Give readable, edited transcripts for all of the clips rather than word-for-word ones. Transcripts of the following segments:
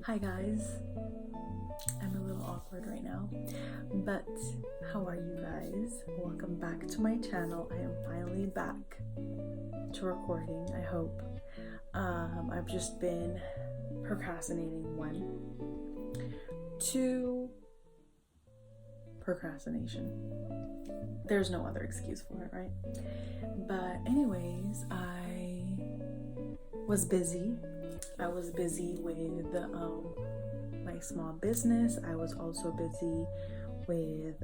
Hi guys, I'm a little awkward right now, but how are you guys? Welcome back to my channel. I am finally back to recording, I hope. I've just been procrastinating. 1, 2, procrastination. There's no other excuse for it, right? But anyways, I was busy. I was busy with my small business. I was also busy with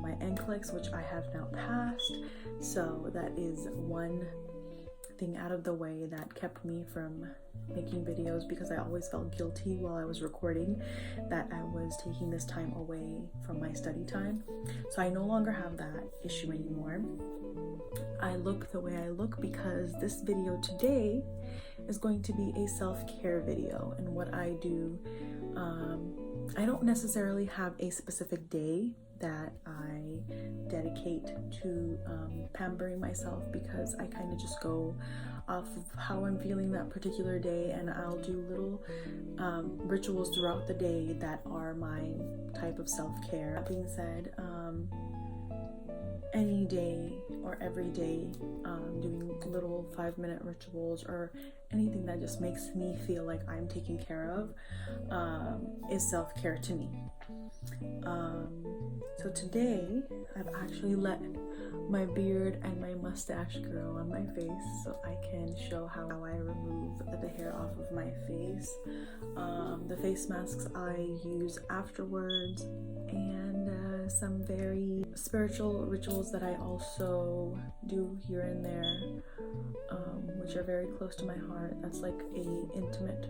my NCLEX, which I have now passed. So that is one thing out of the way that kept me from making videos, because I always felt guilty while I was recording that I was taking this time away from my study time. So I no longer have that issue anymore. I look the way I look because this video today is going to be a self-care video. And what I do, I don't necessarily have a specific day that I dedicate to pampering myself, because I kind of just go off of how I'm feeling that particular day, and I'll do little rituals throughout the day that are my type of self-care. That being said, any day or every day, doing little 5-minute rituals or anything that just makes me feel like I'm taken care of is self-care to me. So today I've actually let my beard and my mustache grow on my face so I can show how I remove the hair off of my face. The face masks I use afterwards, and some very spiritual rituals that I also do here and there, which are very close to my heart. That's like a intimate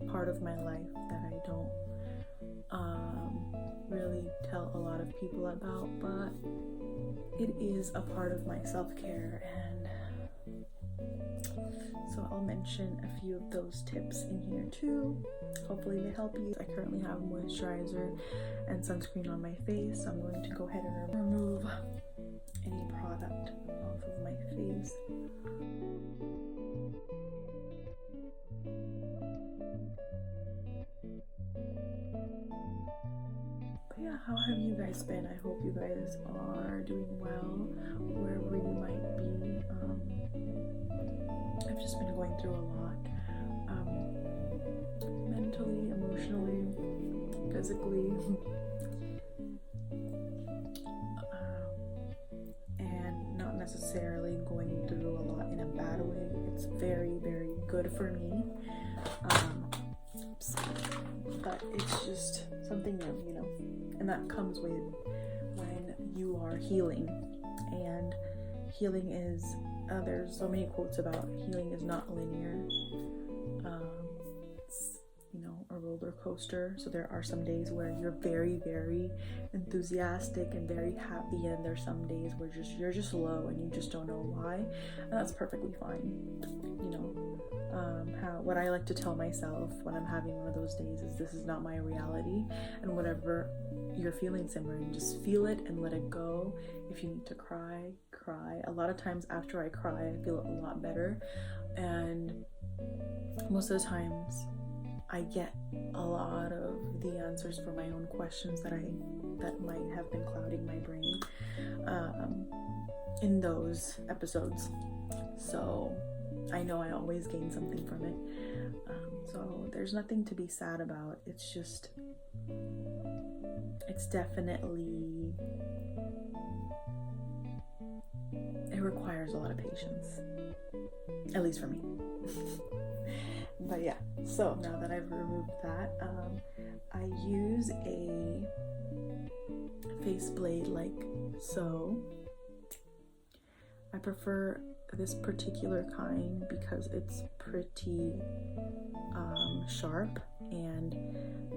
part of my life that I don't really tell a lot of people about, but it is a part of my self-care, and so I'll mention a few of those tips in here too. Hopefully they help you. I currently have moisturizer and sunscreen on my face, so I'm going to go ahead and remove any product off of my face. Yeah, how have you guys been? I hope you guys are doing well wherever you might be. I've just been going through a lot, mentally, emotionally, physically, and not necessarily going through a lot in a bad way. It's very, very good for me, but it's just something new, you know. And that comes with when you are healing. And healing is, there's so many quotes about healing is not linear. It's, you know, a roller coaster. So there are some days where you're very, very enthusiastic and very happy, and there's some days where you're just low and you just don't know why. And that's perfectly fine. You know, what I like to tell myself when I'm having one of those days is, this is not my reality, and whatever you're feeling, Simran, just feel it and let it go. If you need to cry, cry. A lot of times after I cry, I feel a lot better, and most of the times I get a lot of the answers for my own questions that might have been clouding my brain in those episodes. So I know I always gain something from it. So there's nothing to be sad about. It's just, it's definitely, it requires a lot of patience, at least for me. But yeah, so now that I've removed that, I use a face blade like so. I prefer this particular kind because it's pretty sharp, and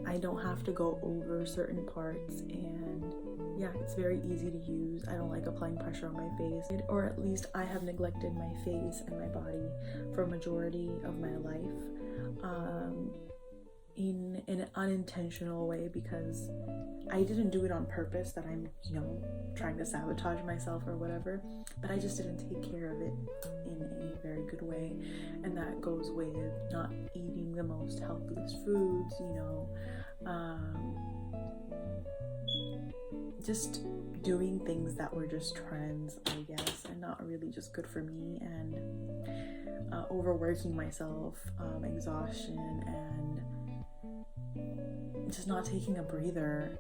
I don't have to go over certain parts, and yeah, it's very easy to use. I don't like applying pressure on my face, or at least I have neglected my face and my body for a majority of my life. in an unintentional way, because I didn't do it on purpose, that I'm, you know, trying to sabotage myself or whatever, but I just didn't take care of it in a very good way. And that goes with not eating the most healthiest foods, you know, just doing things that were just trends, I guess, and not really just good for me, and overworking myself, exhaustion, and just not taking a breather.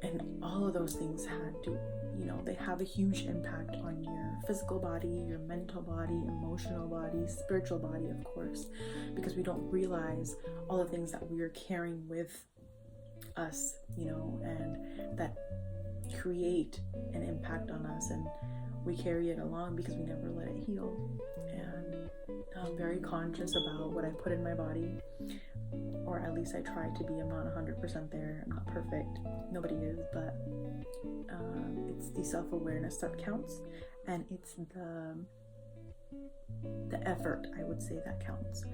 And all of those things had to, you know, they have a huge impact on your physical body, your mental body, emotional body, spiritual body, of course, because we don't realize all the things that we are carrying with us, you know, and that create an impact on us, and we carry it along because we never let it heal. And I'm very conscious about what I put in my body, or at least I try to be. I'm not 100% there, I'm not perfect, nobody is, but it's the self-awareness that counts, and it's the effort, I would say, that counts.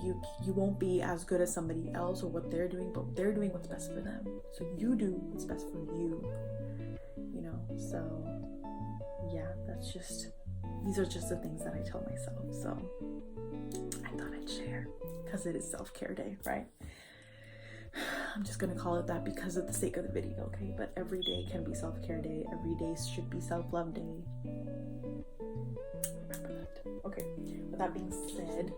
You won't be as good as somebody else or what they're doing, but they're doing what's best for them, so you do what's best for you, you know. So yeah, these are just the things that I tell myself. So I thought I'd share, because it is self-care day, right? I'm just gonna call it that because of the sake of the video, okay? But every day can be self-care day. Every day should be self-love day. Remember that. Okay, with that being said,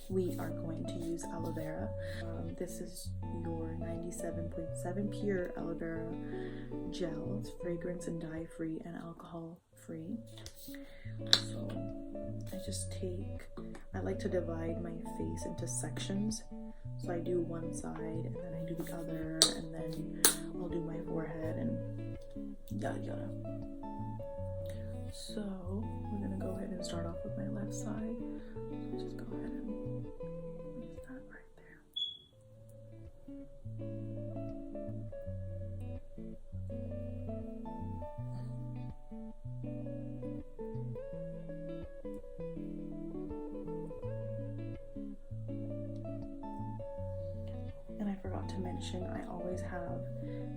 we are going to use aloe vera. This is your 97.7 pure aloe vera gel. It's fragrance and dye free and alcohol free. So I like to divide my face into sections. So I do one side, and then I do the other, and then I'll do my forehead, and yada yada. So we're gonna go ahead and start off with my left side. So just go ahead and place that right there. And I forgot to mention, I always have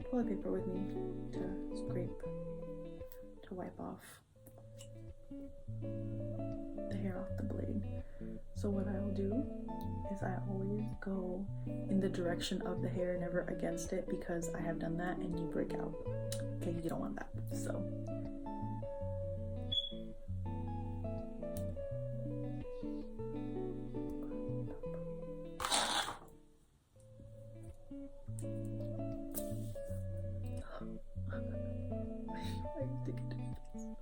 toilet paper with me to wipe off the hair off the blade. So what I'll do is I always go in the direction of the hair, never against it, because I have done that and you break out. Okay, you don't want that. So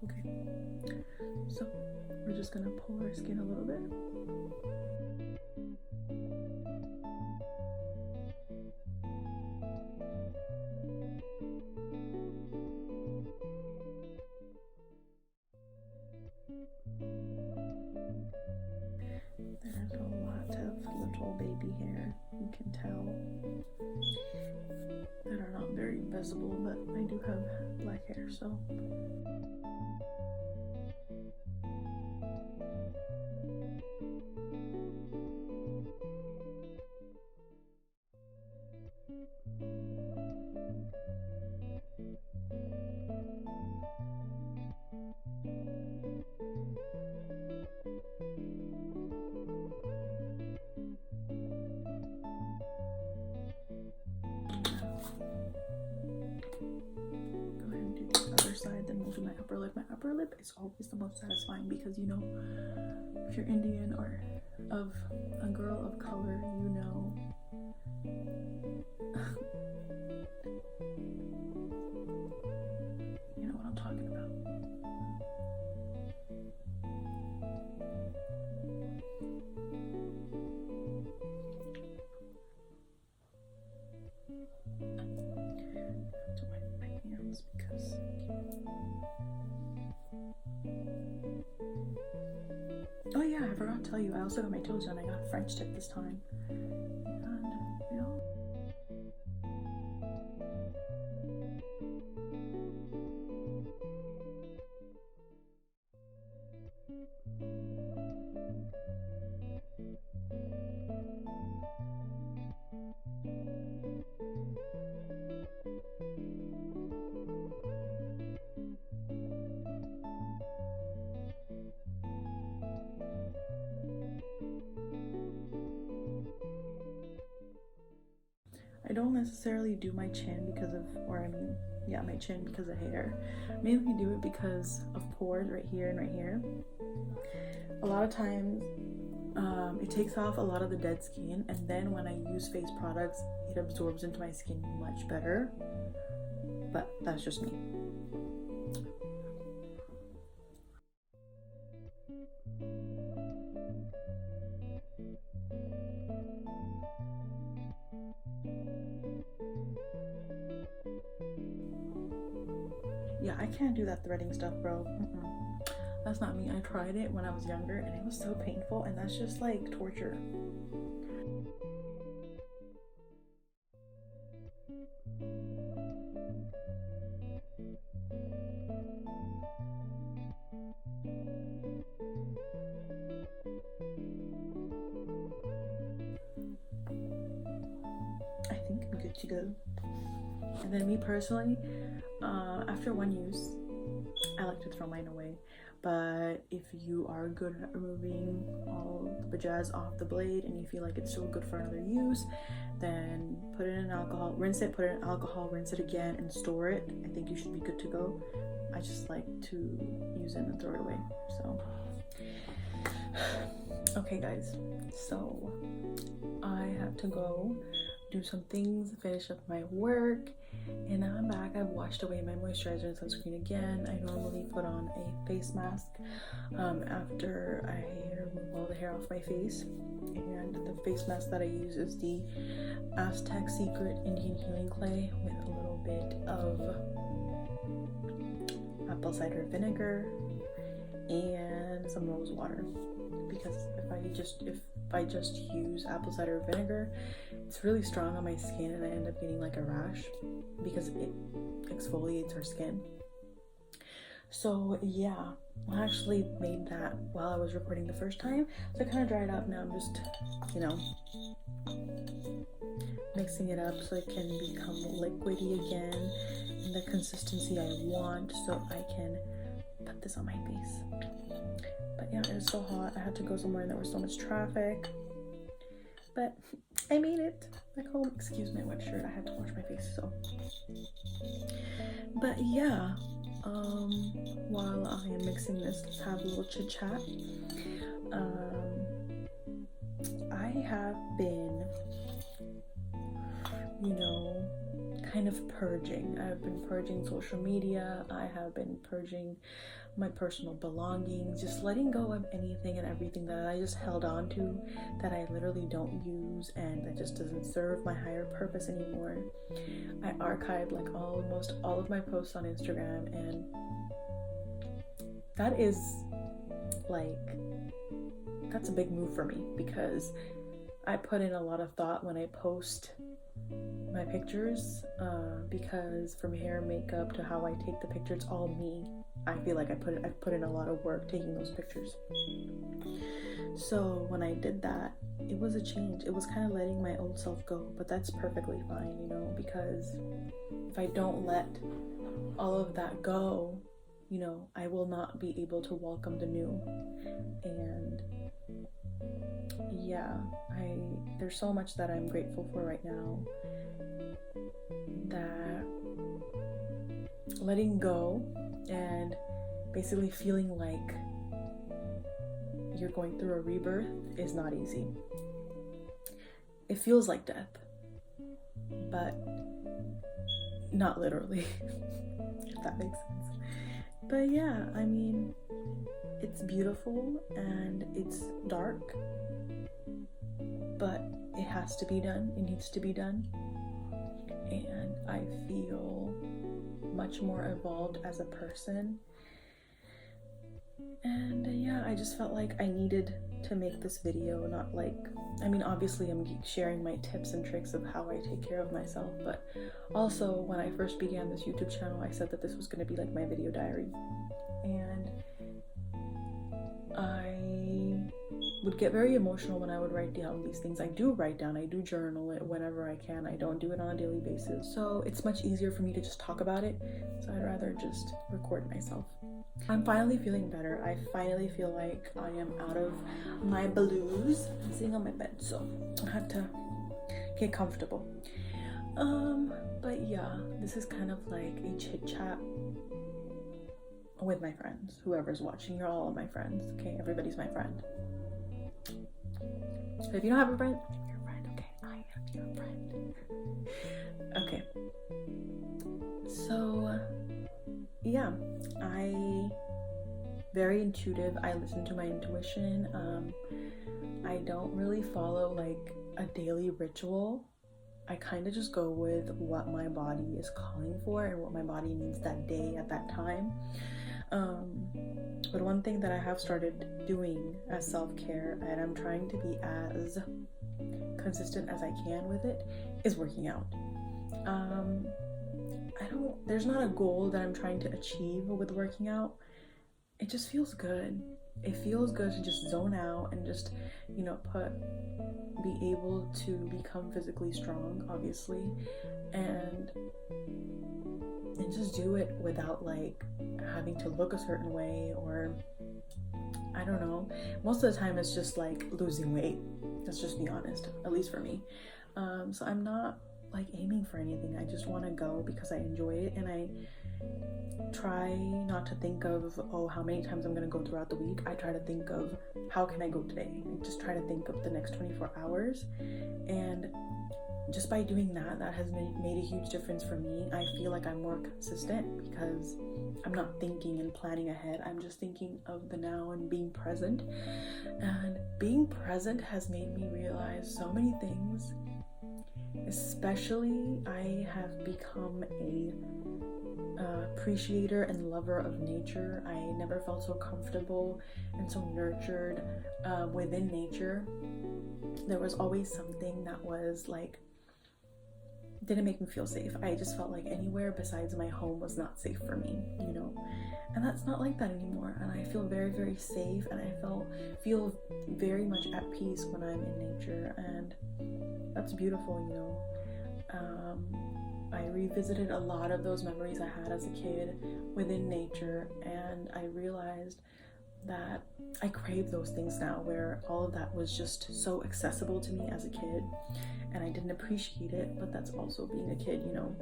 okay, so we're just gonna pull our skin a little bit. There's a lot of little baby hair, you can tell, that are not very visible, but I do have black hair, so side, then we'll do my upper lip. My upper lip is always the most satisfying because, you know, if you're Indian or of a girl of color, you know you know what I'm talking about. To wipe my hands because oh yeah, I forgot to tell you, I also got my toes done. I got a French tip this time, and you know, necessarily do my chin because of, my chin because of hair. I mainly do it because of pores right here and right here. A lot of times it takes off a lot of the dead skin, and then when I use face products, it absorbs into my skin much better. But that's just me. Yeah, I can't do that threading stuff, bro. That's not me. I tried it when I was younger and it was so painful, and that's just like torture. I think I'm good to go. And then me personally, after one use, I like to throw mine away. But if you are good at removing all the bajaz off the blade and you feel like it's still good for another use, then put it in alcohol, rinse it, put it in alcohol, rinse it again, and store it. I think you should be good to go. I just like to use it and throw it away. So, okay guys, so I have to go do some things, finish up my work, and now I'm back. I've washed away my moisturizer and sunscreen again. I normally put on a face mask after I remove all the hair off my face, and the face mask that I use is the Aztec Secret Indian Healing Clay with a little bit of apple cider vinegar and some rose water, because if I just use apple cider vinegar, it's really strong on my skin and I end up getting like a rash because it exfoliates our skin. So yeah, I actually made that while I was recording the first time, so I kind of dried up. Now I'm just, mixing it up so it can become liquidy again in the consistency I want, so I can put this on my face. But yeah, it was so hot. I had to go somewhere and there was so much traffic, but I made it back home. Excuse my wet shirt, I had to wash my face. So, but yeah, while I am mixing this, let's have a little chit chat. I have been, kind of purging. I've been purging social media. I have been purging my personal belongings, just letting go of anything and everything that I just held on to, that I literally don't use and that just doesn't serve my higher purpose anymore. I archived like almost all of my posts on Instagram, and that is that's a big move for me, because I put in a lot of thought when I post my pictures, because from hair, makeup to how I take the picture, it's all me. I feel like I put in a lot of work taking those pictures. So when I did that, it was a change. It was kind of letting my old self go, but that's perfectly fine, because if I don't let all of that go, I will not be able to welcome the new. And yeah, there's so much that I'm grateful for right now, that letting go and basically feeling like you're going through a rebirth is not easy. It feels like death, but not literally, if that makes sense. But yeah, it's beautiful and it's dark, but it has to be done. It needs to be done. And I feel much more evolved as a person. And yeah, I just felt like I needed to make this video, not obviously I'm sharing my tips and tricks of how I take care of myself, but also when I first began this YouTube channel, I said that this was going to be like my video diary. And I would get very emotional when I would write down these things. I do write down, I do journal it whenever I can. I don't do it on a daily basis. So it's much easier for me to just talk about it. So I'd rather just record myself. I'm finally feeling better. I finally feel like I am out of my blues. I'm sitting on my bed, so I had to get comfortable. But yeah, this is kind of like a chit chat with my friends. Whoever's watching, you're all my friends, okay? Everybody's my friend. So if you don't have a friend, I'm your friend, okay? I am your friend. Okay. So yeah, very intuitive. I listen to my intuition. I don't really follow like a daily ritual. I kind of just go with what my body is calling for and what my body needs that day at that time. But one thing that I have started doing as self-care, and I'm trying to be as consistent as I can with it, is working out. There's not a goal that I'm trying to achieve with working out. It just feels good. It feels good to just zone out and just, you know, be able to become physically strong, obviously, and just do it without like having to look a certain way, or I don't know. Most of the time it's just like losing weight. Let's just be honest, at least for me. So I'm not like aiming for anything. I just want to go because I enjoy it, and I try not to think of, oh, how many times I'm going to go throughout the week. I try to think of, how can I go today? I just try to think of the next 24 hours. And just by doing that, that has made a huge difference for me. I feel like I'm more consistent because I'm not thinking and planning ahead. I'm just thinking of the now and being present. And being present has made me realize so many things. Especially, I have become a appreciator and lover of nature. I never felt so comfortable and so nurtured within nature. There was always something that was like, didn't make me feel safe. I just felt like anywhere besides my home was not safe for me, you know? And that's not like that anymore. And I feel very, very safe, and I feel very much at peace when I'm in nature, and that's beautiful, you know? I revisited a lot of those memories I had as a kid within nature, and I realized that I crave those things now, where all of that was just so accessible to me as a kid, and I didn't appreciate it. But that's also being a kid, you know.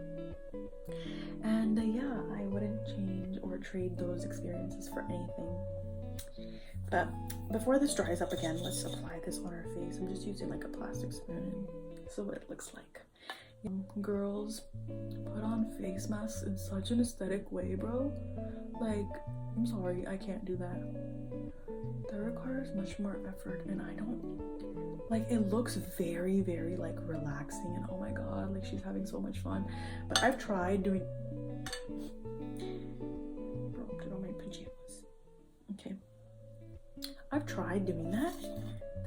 And yeah, I wouldn't change or trade those experiences for anything. But before this dries up again, let's apply this on our face. I'm just using like a plastic spoon, so what it looks like. Girls put on face masks in such an aesthetic way, bro. Like, I'm sorry, I can't do that. That requires much more effort, and I don't like. It looks very, very like relaxing, and oh my god, like she's having so much fun. But I've tried doing. Bro, put on my pajamas. Okay. I've tried doing that.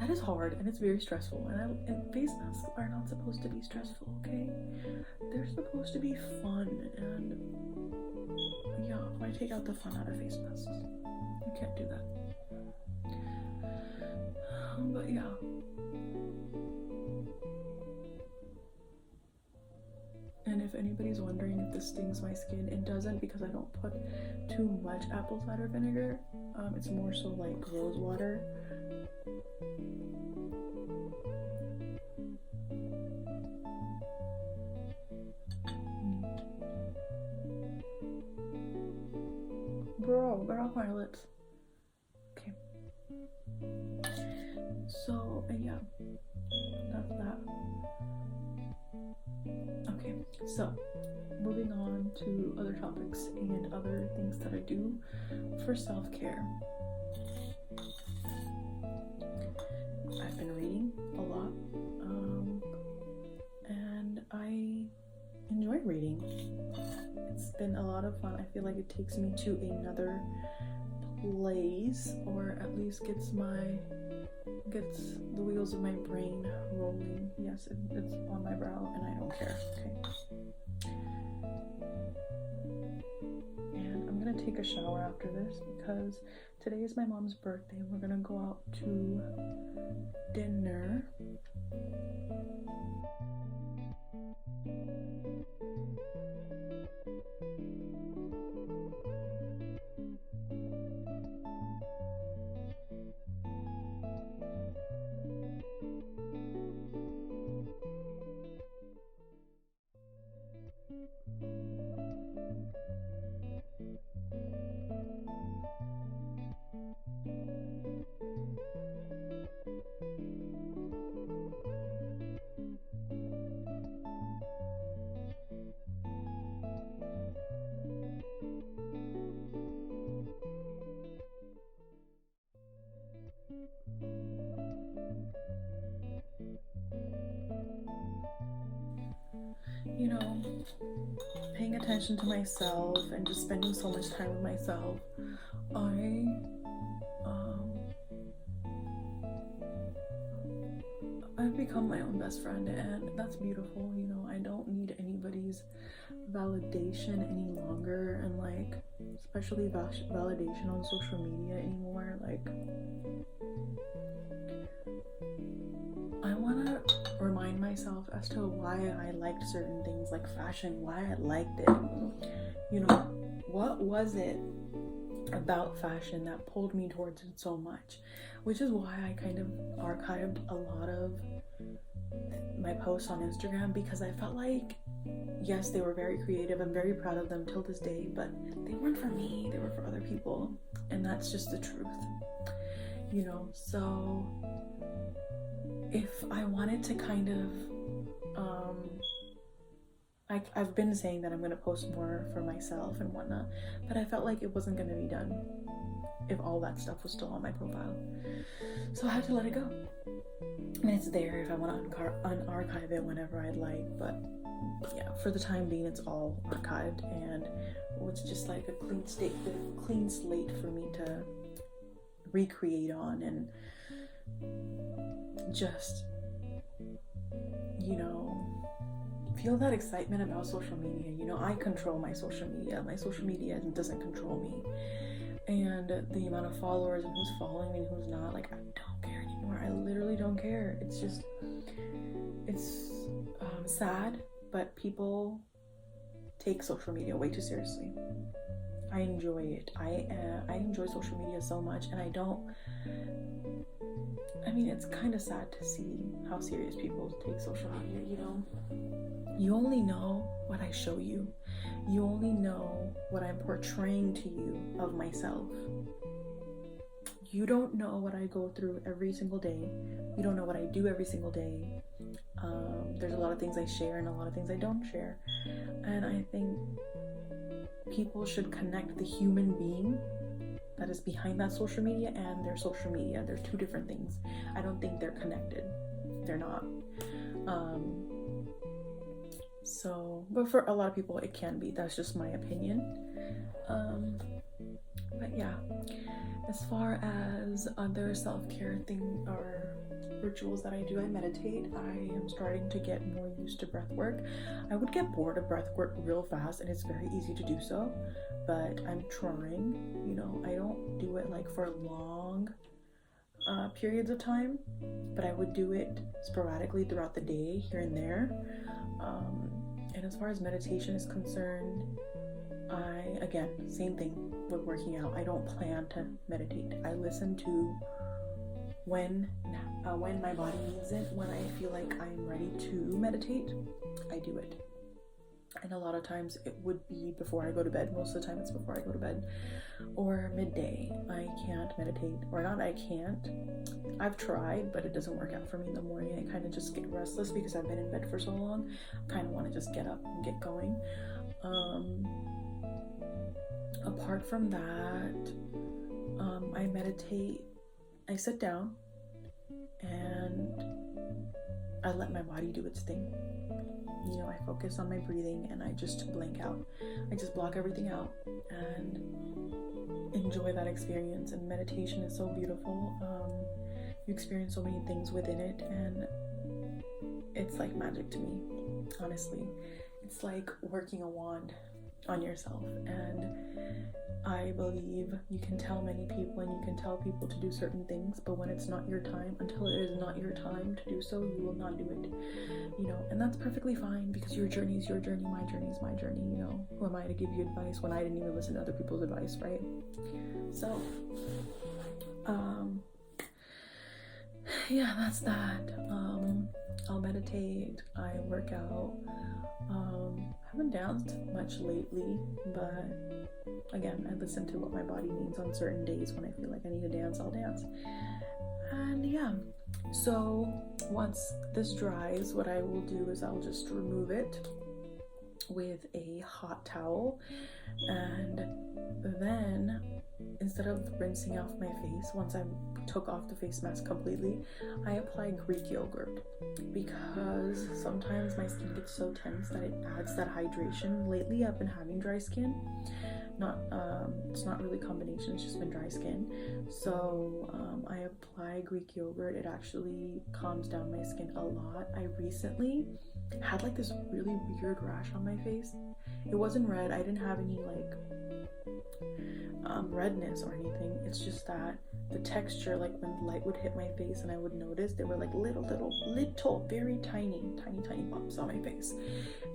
That is hard, and it's very stressful, and face masks are not supposed to be stressful, okay? They're supposed to be fun, and yeah, I take out the fun out of face masks. You can't do that. But yeah. And if anybody's wondering if this stings my skin, it doesn't, because I don't put too much apple cider vinegar. It's more so like rose water. Bro, get off my lips. Okay. So, yeah, that's that. Okay, so moving on to other topics and other things that I do for self-care. I've been reading a lot, and I enjoy reading. It's been a lot of fun. I feel like it takes me to another place, or at least gets the wheels of my brain rolling. Yes, it's on my brow, and I don't care. Okay. And I'm gonna take a shower after this because today is my mom's birthday. We're gonna go out to dinner. You know, paying attention to myself and just spending so much time with myself, I've become my own best friend, and that's beautiful. You know, I don't need anybody's validation any longer, and like, especially validation on social media anymore. Like, I want to remind myself as to why I liked certain things, like fashion, why I liked it. You know, what was it about fashion that pulled me towards it so much? Which is why I kind of archived a lot of my posts on Instagram, because I felt like, yes, they were very creative. I'm very proud of them till this day, but they weren't for me, they were for other people. And that's just the truth, you know? So if I wanted to kind of, I've been saying that I'm going to post more for myself and whatnot, but I felt like it wasn't going to be done if all that stuff was still on my profile. So I had to let it go. And it's there if I want to unarchive it whenever I'd like, but yeah, for the time being, it's all archived, and it's just like a clean slate for me to recreate on, and just, you know, feel that excitement about social media. You know, I control my social media. My social media doesn't control me. And the amount of followers and who's following me and who's not, like, I don't care anymore. I literally don't care. It's just, it's sad, but people take social media way too seriously. I enjoy it. I enjoy social media so much, and it's kind of sad to see how serious people take social media, you know? You only know what I show you. You only know what I'm portraying to you of myself. You don't know what I go through every single day. You don't know what I do every single day. There's a lot of things I share and a lot of things I don't share. And I think people should connect the human being that is behind that social media and their social media. They're two different things. I don't think they're connected. They're not. But for a lot of people it can be. That's just my opinion. But yeah, as far as other self-care thing or rituals that I do, I meditate. I am starting to get more used to breath work. I would get bored of breath work real fast, and it's very easy to do so, but I'm trying. You know, I don't do it like for long periods of time, but I would do it sporadically throughout the day, here and there. And as far as meditation is concerned, again, same thing with working out. I don't plan to meditate. I listen to when my body needs it. When I feel like I'm ready to meditate, I do it. And a lot of times it would be before I go to bed. Most of the time it's before I go to bed, or midday. I can't meditate, or not I can't. I've tried, but it doesn't work out for me in the morning. I kind of just get restless because I've been in bed for so long. I kind of want to just get up and get going. Apart from that, I meditate. I sit down and I let my body do its thing. You know, I focus on my breathing and I just blank out. I just block everything out and enjoy that experience. And meditation is so beautiful. You experience so many things within it, and it's like magic to me, honestly. It's like working a wand on yourself, and I believe you can tell many people and you can tell people to do certain things, but when it's not your time, until it is not your time to do so, you will not do it, you know. And that's perfectly fine, because your journey is your journey, my journey is my journey, you know. Who am I to give you advice when I didn't even listen to other people's advice, right? So yeah, that's that. I'll meditate, I work out. Haven't danced much lately, but again, I listen to what my body needs on certain days. When I feel like I need to dance, I'll dance. And yeah, so once this dries, what I will do is I'll just remove it with a hot towel, and then instead of rinsing off my face, once I took off the face mask completely, I applied Greek yogurt, because sometimes my skin gets so tense that it adds that hydration. Lately I've been having dry skin, it's not really combination, it's just been dry skin. So I apply Greek yogurt. It actually calms down my skin a lot. I recently had like this really weird rash on my face. It wasn't red, I didn't have any like redness or anything. It's just that the texture, like when light would hit my face and I would notice, they were like little very tiny bumps on my face,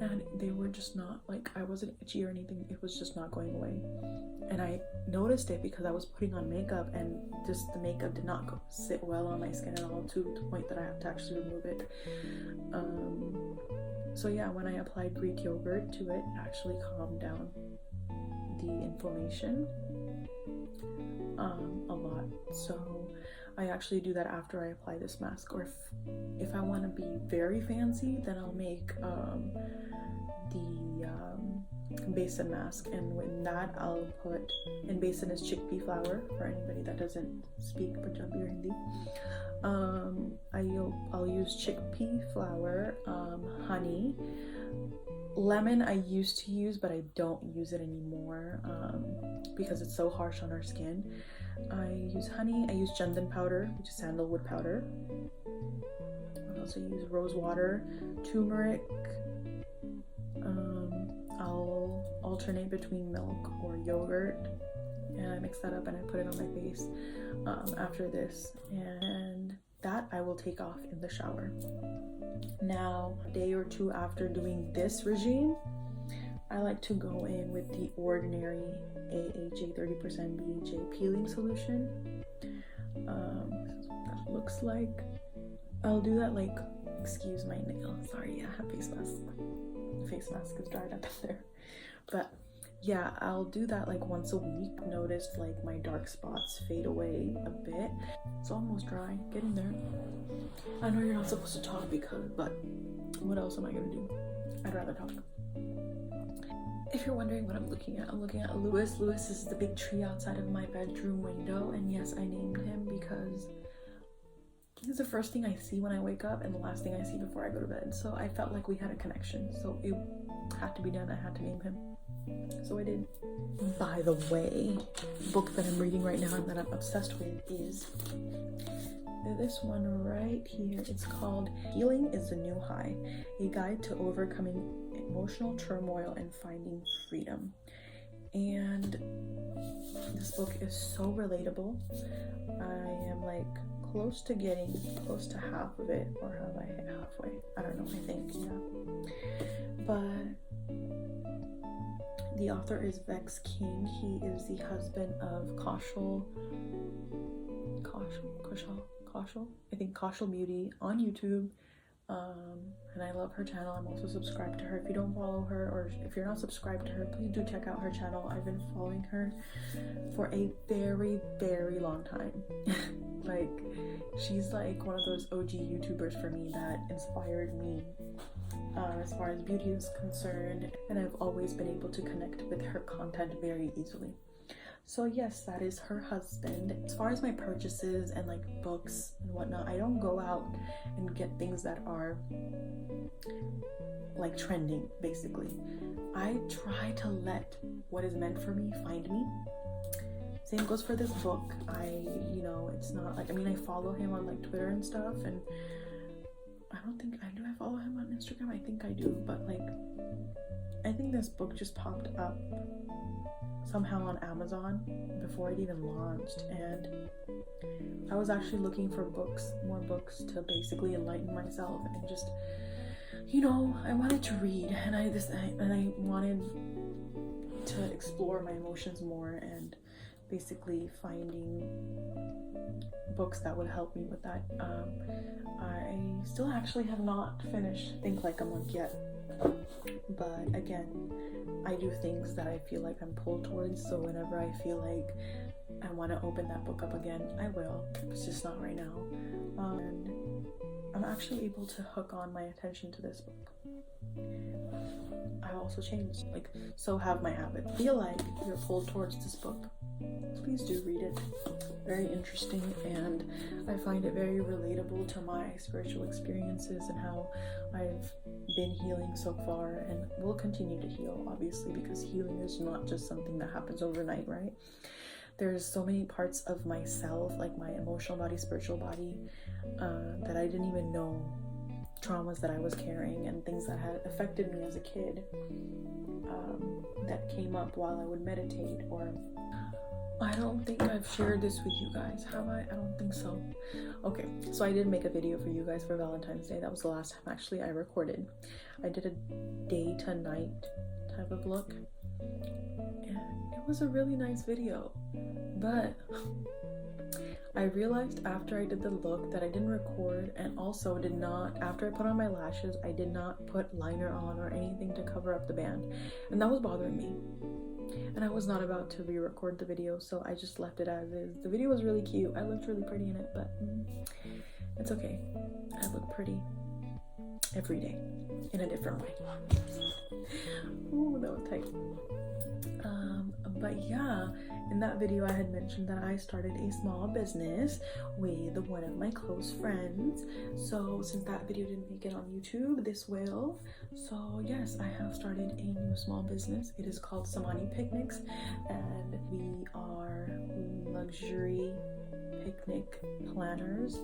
and they were just not like, I wasn't itchy or anything, it was just not going away. And I noticed it because I was putting on makeup, and just the makeup did not sit well on my skin at all, to the point that I have to actually remove it. So yeah, when I applied Greek yogurt to it, it actually calmed down the inflammation a lot. So I actually do that after I apply this mask. Or if I want to be very fancy, then I'll make the besan mask, and with that I'll put, and besan is chickpea flour for anybody that doesn't speak Punjabi or Hindi. I'll use chickpea flour, honey, lemon I used to use, but I don't use it anymore because it's so harsh on our skin. I use honey, I use jandan powder, which is sandalwood powder. What else I use? Rose water, turmeric. I'll alternate between milk or yogurt, and I mix that up and I put it on my face after this, and that I will take off in the shower. Now, a day or two after doing this regime, I like to go in with the ordinary AHA 30% BHA peeling solution. That looks like. I'll do that like, excuse my nail, sorry, I have face mask. Face mask is dried up in there. But yeah, I'll do that like once a week. Noticed like my dark spots fade away a bit. It's almost dry, getting there. I know you're not supposed to talk but what else am I gonna do? I'd rather talk. If you're wondering what I'm looking at Lewis. Lewis is the big tree outside of my bedroom window, and yes, I named him because he's the first thing I see when I wake up and the last thing I see before I go to bed. So I felt like we had a connection, so it had to be done. I had to name him, so I did. By the way, the book that I'm reading right now and that I'm obsessed with is this one right here. It's called Healing is the New High, a guide to overcoming emotional turmoil and finding freedom. And this book is so relatable. I am like close to getting close to half of it, or have I hit halfway? I don't know, I think, yeah. But the author is Vex King. He is the husband of Kaushal, I think Kaushal Beauty on YouTube. And I love her channel. I'm also subscribed to her. If you don't follow her, or if you're not subscribed to her, please do check out her channel. I've been following her for a very, very long time. Like, she's like one of those OG YouTubers for me that inspired me as far as beauty is concerned, and I've always been able to connect with her content very easily. So yes, that is her husband. As far as my purchases and like books and whatnot, I don't go out and get things that are like trending, basically. I try to let what is meant for me find me. Same goes for this book. It's not like, I follow him on like Twitter and stuff, and do I follow him on Instagram? I think I do, but like, I think this book just popped up somehow on Amazon before it even launched, and I was actually looking for more books to basically enlighten myself, and just, I wanted to read, and I wanted to explore my emotions more, and basically finding books that would help me with that. I still actually have not finished Think Like a Monk yet, but again, I do things that I feel like I'm pulled towards, so whenever I feel like I want to open that book up again, I will. It's just not right now. And I'm actually able to hook on my attention to this book. I've also changed, like, so have my habits. Feel like you're pulled towards this book, please do read it. Very interesting, and I find it very relatable to my spiritual experiences and how I've been healing so far and will continue to heal, obviously, because healing is not just something that happens overnight, right? There's so many parts of myself, like my emotional body, spiritual body, that I didn't even know, traumas that I was carrying and things that had affected me as a kid, that came up while I would meditate. Or I don't think I've shared this with you guys, have I? I don't think so. Okay, so I did make a video for you guys for Valentine's Day. That was the last time actually I recorded. I did a day to night type of look, and it was a really nice video, but I realized after I did the look that I didn't record, and also did not, after I put on my lashes, I did not put liner on or anything to cover up the band, and that was bothering me. And I was not about to re-record the video, so I just left it as is. The video was really cute. I looked really pretty in it, but it's okay. I look pretty every day in a different way. Ooh, that was tight. But yeah, in that video I had mentioned that I started a small business with one of my close friends. So since that video didn't make it on YouTube, this will. So yes, I have started a new small business. It is called Samani Picnics, and we are luxury picnic planners,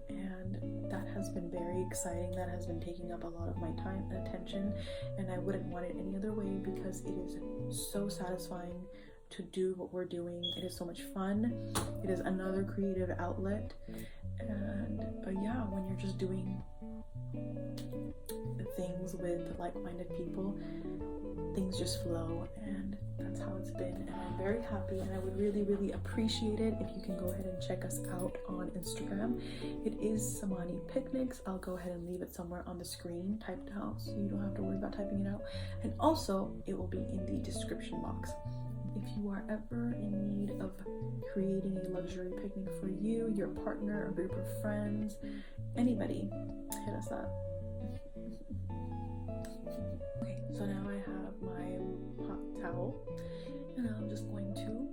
and that has been very exciting. That has been taking up a lot of my time and attention, and I wouldn't want it any other way because it is so satisfying to do what we're doing. It is so much fun. It is another creative outlet, and yeah, when you're just doing things with like-minded people, things just flow, and that's how it's been. And I'm very happy, and I would really appreciate it if you can go ahead and check us out on Instagram. It is Samani Picnics. I'll go ahead and leave it somewhere on the screen typed out, so you don't have to worry about typing it out, and also it will be in the description box. If you are ever in need of creating a luxury picnic for you, your partner, a group of friends, anybody, hit us up. Okay, so now I have my hot towel, and I'm just going to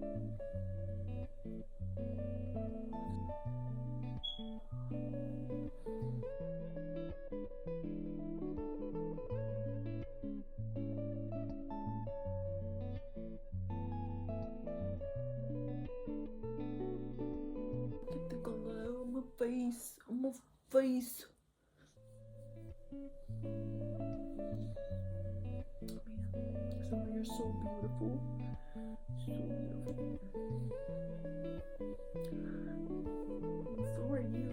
get the glow on my face, So you're so beautiful, so beautiful. And so are you,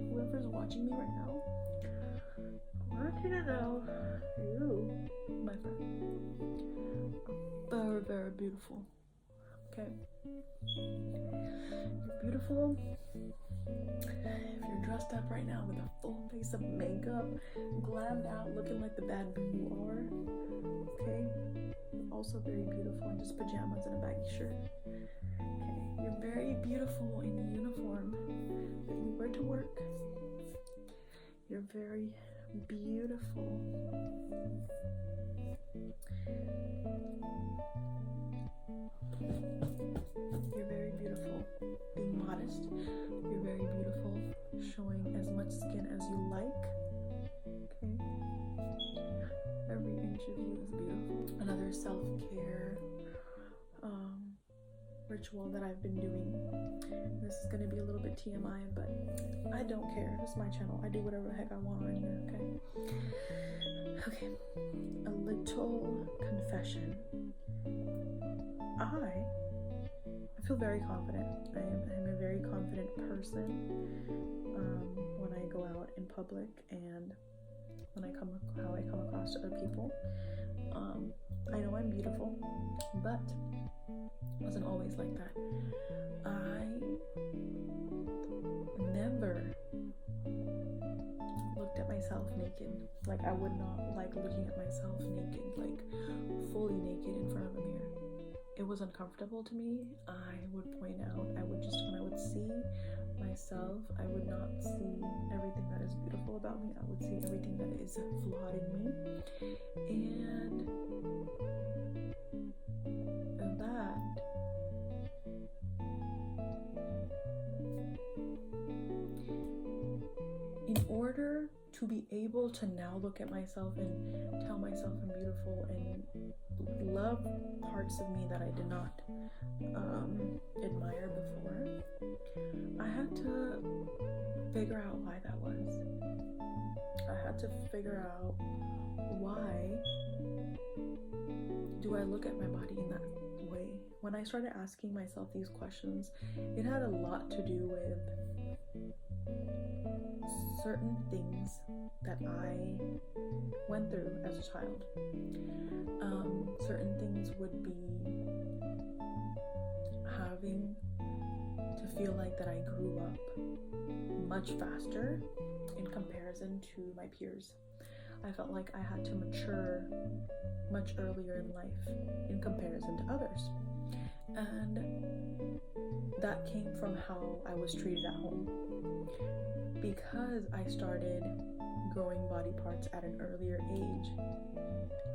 whoever's watching me right now. I want you to know, you, my friend, are very beautiful. Okay, you're beautiful. If you're dressed up right now with a full face of makeup, glammed out, looking like the bad bee you are, okay, you're also very beautiful in just pajamas and a baggy shirt. Okay, you're very beautiful in the uniform that you wear to work. You're very beautiful. You're very beautiful being modest. You're very beautiful showing as much skin as you like. Okay, every inch of you is beautiful. Another self-care ritual that I've been doing. This is going to be a little bit TMI, but I don't care. This is my channel. I do whatever the heck I want on here. Okay, a little confession. I feel very confident. I'm a very confident person when I go out in public and when how I come across to other people. I know I'm beautiful, but it wasn't always like that. I never looked at myself naked. Like, I would not like looking at myself naked, like fully naked in front of a mirror. It was uncomfortable to me. I would point out, when I would see myself, I would not see everything that is beautiful about me. I would see everything that is flawed in me. And that in order to be able to now look at myself and tell myself I'm beautiful and love parts of me that I did not admire before, I had to figure out why that was. I had to figure out, why do I look at my body in that way? When I started asking myself these questions, it had a lot to do with certain things that I went through as a child. Certain things would be having to feel like that I grew up much faster in comparison to my peers. I felt like I had to mature much earlier in life in comparison to others. And that came from how I was treated at home. Because I started growing body parts at an earlier age,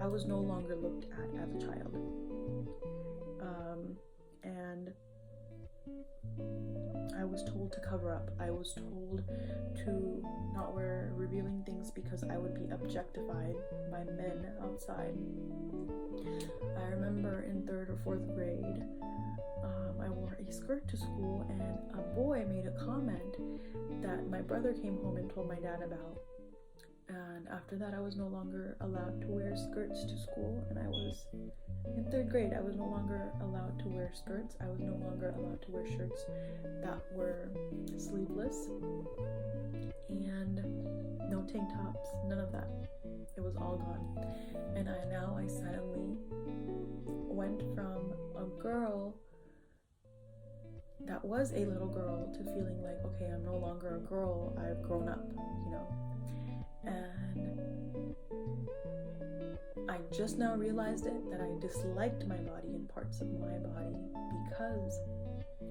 I was no longer looked at as a child. And I was told to cover up. I was told to not wear revealing things because I would be objectified by men outside. I remember in 3rd or 4th grade, I wore a skirt to school, and a boy made a comment that my brother came home and told my dad about. And after that, I was no longer allowed to wear skirts to school, and I was in 3rd grade. I was no longer allowed to wear skirts. I was no longer allowed to wear shirts that were sleeveless, and no tank tops, none of that. It was all gone. And I suddenly went from a girl that was a little girl to feeling like, okay, I'm no longer a girl, I've grown up, And I just now realized that I disliked my body and parts of my body because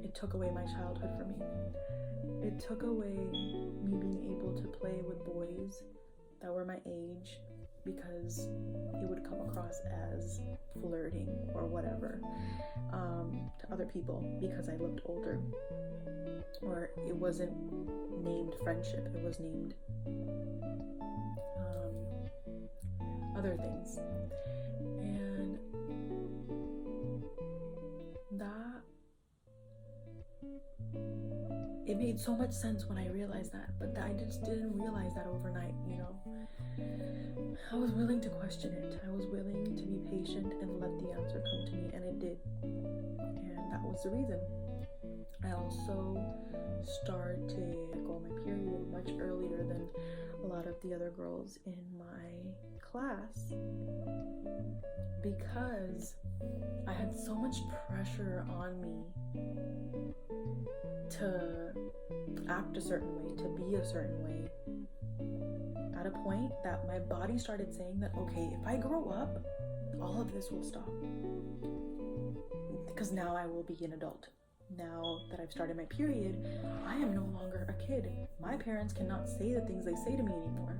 it took away my childhood from me. It took away me being able to play with boys that were my age, because it would come across as flirting or whatever to other people because I looked older. Or it wasn't named friendship, it was named other things. And that, it made so much sense when I realized that, but I just didn't realize that overnight, I was willing to question it. I was willing to be patient and let the answer come to me, and it did. And that was the reason. I also started to go on my period much earlier than a lot of the other girls in my class because I had so much pressure on me to act a certain way, to be a certain way, at a point that my body started saying that, okay, if I grow up, all of this will stop. Because now I will be an adult. Now that I've started my period, I am no longer a kid. My parents cannot say the things they say to me anymore.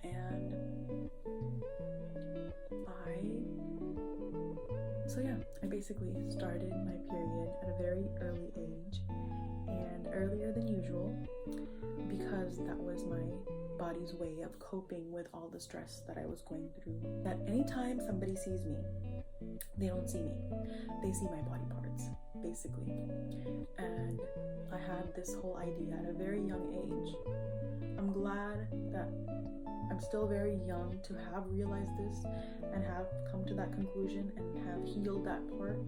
And I basically started my period at a very early age, and earlier than usual, because that was my body's way of coping with all the stress that I was going through. That anytime somebody sees me, they don't see me. They see my body parts, basically. And I had this whole idea at a very young age. I'm glad that I'm still very young to have realized this and have come to that conclusion and have healed that part.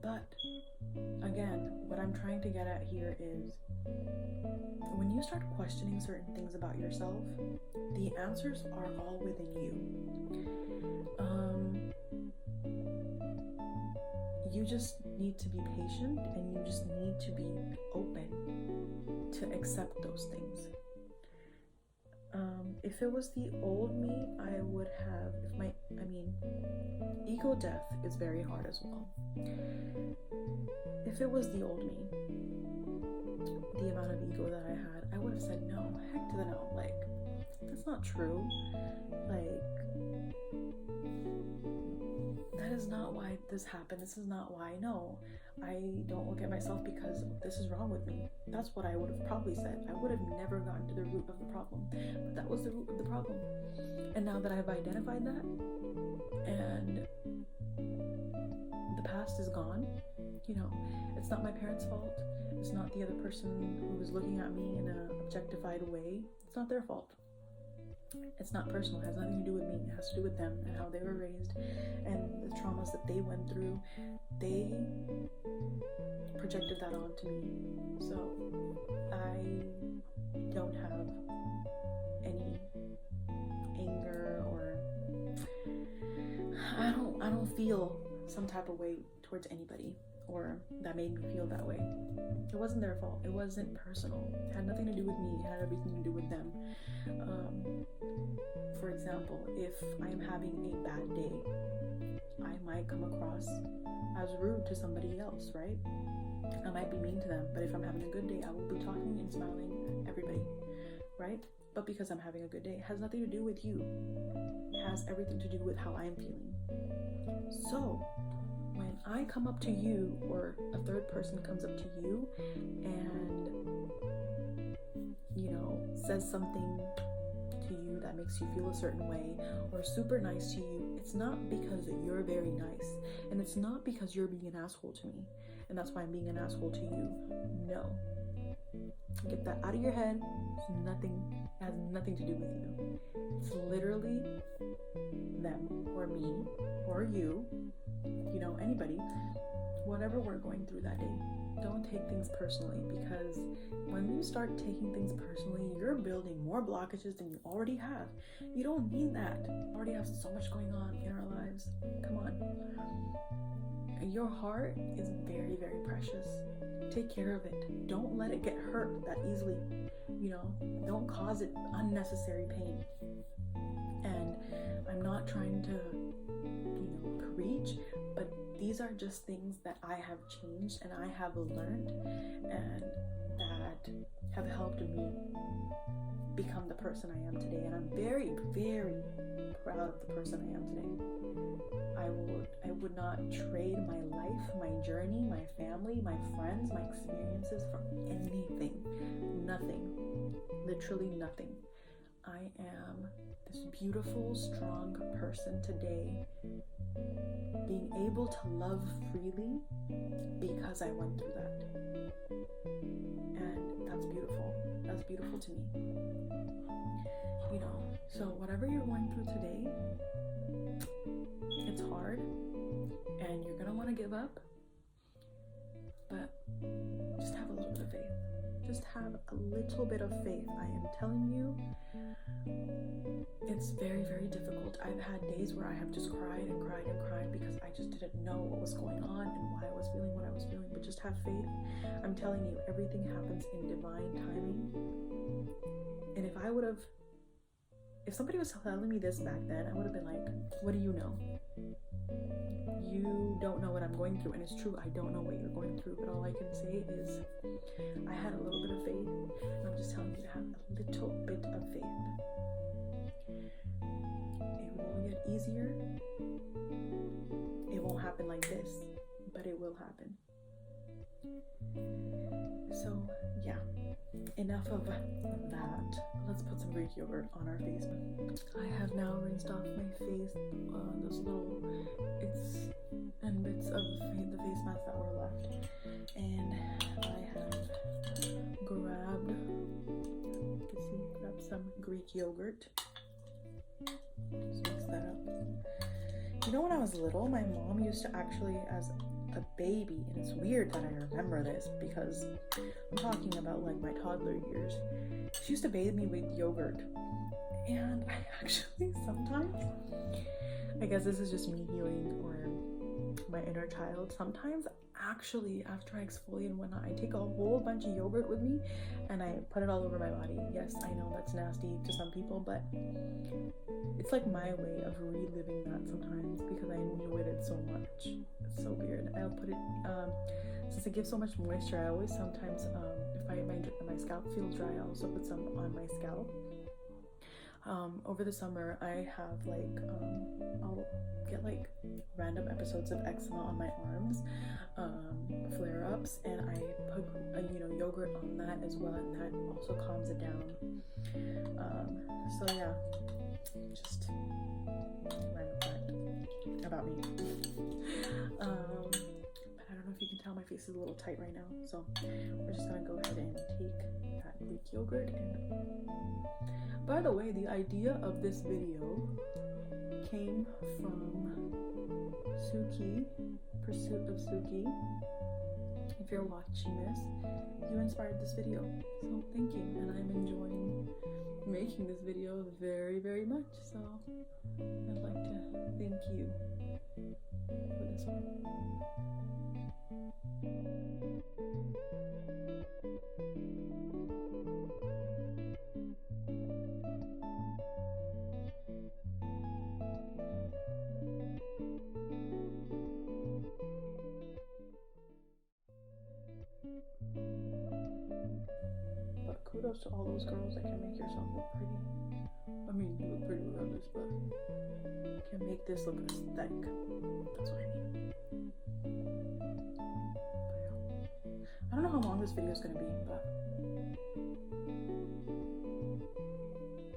But again, what I'm trying to get at here is when you start questioning certain things about yourself, the answers are all within you. You just need to be patient, and you just need to be open to accept those things. if it was the old me, I would have, ego death is very hard as well. If it was the old me, the amount of ego that I had, I would have said no, heck to the no, like, that's not true, like, that is not why this happened, this is not why, no, I don't look at myself because this is wrong with me. That's what I would have probably said. I would have never gotten to the root of the problem, but that was the root of the problem. And now that I've identified that, and the past is gone, it's not my parents' fault, it's not the other person who was looking at me in an objectified way, it's not their fault. It's not personal, it has nothing to do with me, it has to do with them and how they were raised and the traumas that they went through. They projected that onto me, so I don't have any anger, or I don't feel some type of way towards anybody, or that made me feel that way. It wasn't their fault, it wasn't personal, it had nothing to do with me, it had everything to do with them. For example, if I am having a bad day, I might come across as rude to somebody else, right? I might be mean to them, but if I'm having a good day, I will be talking and smiling at everybody, right? But because I'm having a good day, it has nothing to do with you. It has everything to do with how I am feeling. So, when I come up to you, or a third person comes up to you and, says something to you that makes you feel a certain way, or super nice to you, it's not because you're very nice, and it's not because you're being an asshole to me, and that's why I'm being an asshole to you. No. Get that out of your head. It has nothing to do with you. It's literally them, or me, or you, anybody, whatever we're going through that day. Don't take things personally, because when you start taking things personally, you're building more blockages than you already have. You don't need that. We already have so much going on in our lives. Come on. Your heart is very, very precious. Take care of it. Don't let it get hurt that easily. Don't cause it unnecessary pain. And I'm not trying to, preach, but these are just things that I have changed and I have learned, and that have helped me become the person I am today. And I'm very, very proud of the person I am today. I would not trade my life, my journey, my family, my friends, my experiences for anything. Nothing. Literally nothing. I am this beautiful, strong person today, being able to love freely because I went through that. And that's beautiful. That's beautiful to me. So whatever you're going through today, it's hard and you're gonna want to give up, but just have a little bit of faith. Just have a little bit of faith. I am telling you, it's very, very difficult. I've had days where I have just cried and cried and cried because I just didn't know what was going on and why I was feeling what I was feeling. But just have faith. I'm telling you, everything happens in divine timing. And if somebody was telling me this back then, I would have been like, what do you know? You don't know what I'm going through. And it's true, I don't know what you're going through, but all I can say is I had a little bit of faith, and I'm just telling you to have a little bit of faith. It will get easier. It won't happen like this, but it will happen. So yeah, enough of that. Let's put some Greek yogurt on our face. I have now rinsed off my face, those little bits and bits of the face mask that were left, and I have grabbed some Greek yogurt. Just mix that up. When I was little, my mom used to actually, as a baby, and it's weird that I remember this because I'm talking about like my toddler years, she used to bathe me with yogurt, and I actually sometimes, I guess this is just me healing, or my inner child. Sometimes actually after I exfoliate and whatnot, I take a whole bunch of yogurt with me and I put it all over my body. Yes, I know that's nasty to some people, but it's like my way of reliving that sometimes because I enjoyed it so much. It's so weird. I'll put it since it gives so much moisture, I always sometimes if my scalp feels dry, I also put some on my scalp. Over the summer I have like I'll get like random episodes of eczema on my arms, flare-ups, and I put yogurt on that as well, and that also calms it down. So yeah, just random fact about me. But I don't know if you can tell, my face is a little tight right now, so we're just gonna go ahead and take that Greek yogurt. And by the way, the idea of this video came from Suki, Pursuit of Suki. If you're watching this, you inspired this video, so thank you, and I'm enjoying making this video very, very much, so I'd like to thank you for this one. But kudos to all those girls that can make yourself look pretty. I mean, you look pretty regardless, but can make this look aesthetic. That's what I mean. I don't know how long this video is gonna be, but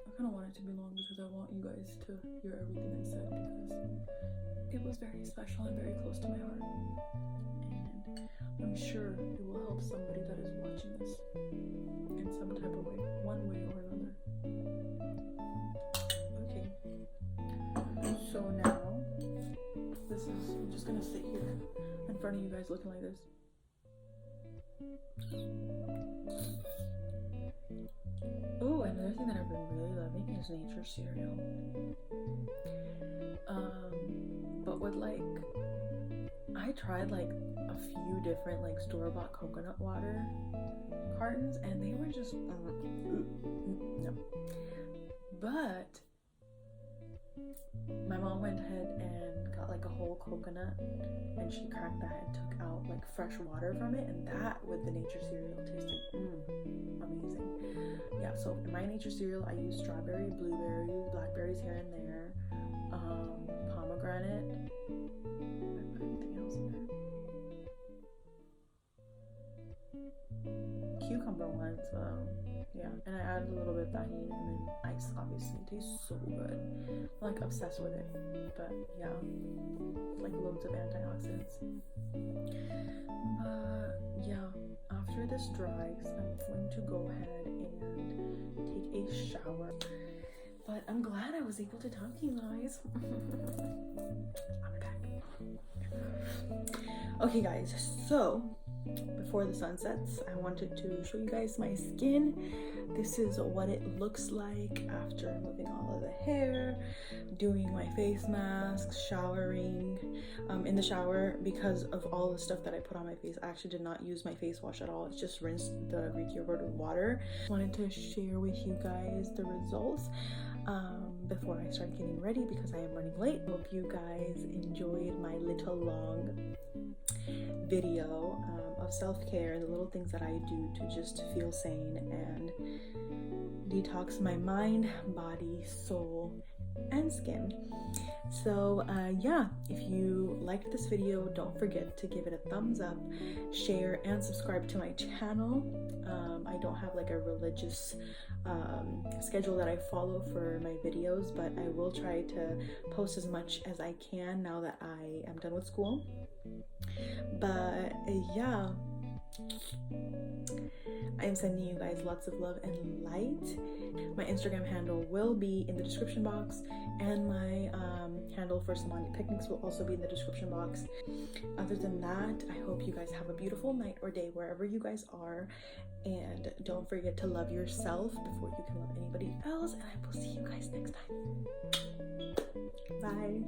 I kind of want it to be long because I want you guys to hear everything I said, because it was very special and very close to my heart. And I'm sure it will help somebody that is watching this in some type of way, one way or another. Okay, so now I'm just gonna sit here in front of you guys looking like this. Oh, another thing that I've been really loving is nature cereal. But with like, I tried like a few different like store-bought coconut water cartons, and they were just no. But my mom went ahead and got like a whole coconut, and she cracked that and took out like fresh water from it, and that with the nature cereal tasted amazing. Yeah, so in my nature cereal I use strawberry, blueberries, blackberries here and there, pomegranate. Did I put anything else in there? Cucumber ones, yeah, and I added a little bit of tahini and then ice. Obviously, it tastes so good. I'm like obsessed with it. But yeah, like loads of antioxidants. But yeah, after this dries, I'm going to go ahead and take a shower. But I'm glad I was able to talk to you guys. I'll be back. Okay guys, so before the sun sets, I wanted to show you guys my skin. This is what it looks like after removing all of the hair, doing my face mask, showering. In the shower, because of all the stuff that I put on my face, I actually did not use my face wash at all. It's just rinsed the Greek yogurt with water. Wanted to share with you guys the results before I start getting ready, because I am running late. Hope you guys enjoyed my little long video of self-care and the little things that I do to just feel sane and detox my mind, body, soul, and skin. So yeah, if you liked this video, don't forget to give it a thumbs up, share, and subscribe to my channel. I don't have like a religious schedule that I follow for my videos, but I will try to post as much as I can now that I am done with school. But yeah, I am sending you guys lots of love and light. My Instagram handle will be in the description box, and my handle for Samani Picnics will also be in the description box. Other than that, I hope you guys have a beautiful night or day wherever you guys are, and don't forget to love yourself before you can love anybody else, and I will see you guys next time. Bye.